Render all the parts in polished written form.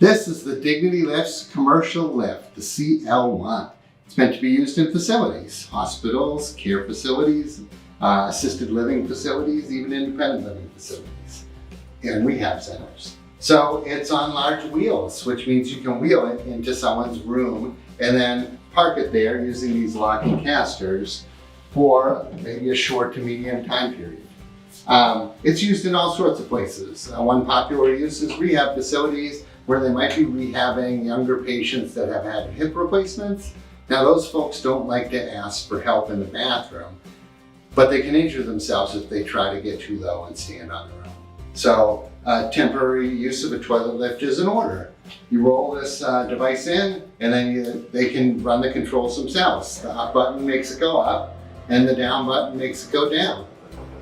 This is the Dignity Lift's commercial lift, the CL1. It's meant to be used in facilities, hospitals, care facilities, assisted living facilities, even independent living facilities, and rehab centers. So it's on large wheels, which means you can wheel it into someone's room and then park it there using these locking casters for maybe a short to medium time period. It's used in all sorts of places. One popular use is rehab facilities where they might be rehabbing younger patients that have had hip replacements. Now those folks don't like to ask for help in the bathroom, but they can injure themselves if they try to get too low and stand on their own. So temporary use of a toilet lift is in order. You roll this device in and then they can run the controls themselves. The up button makes it go up and the down button makes it go down.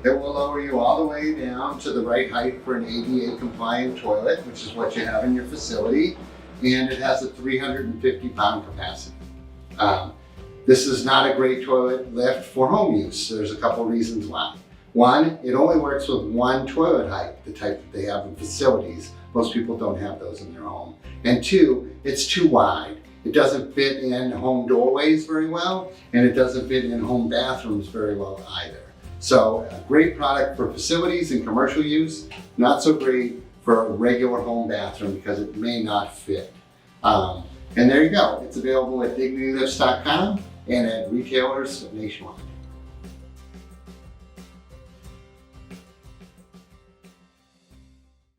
It will lower you all the way down to the right height for an ADA compliant toilet, which is what you have in your facility, and it has a 350-pound capacity. This is not a great toilet lift for home use. There's a couple reasons why. One, it only works with one toilet height, the type that they have in facilities. Most people don't have those in their home. And two, it's too wide. It doesn't fit in home doorways very well, and it doesn't fit in home bathrooms very well either. So a great product for facilities and commercial use, not so great for a regular home bathroom because it may not fit. And there you go. It's available at dignitylifts.com and at retailers nationwide.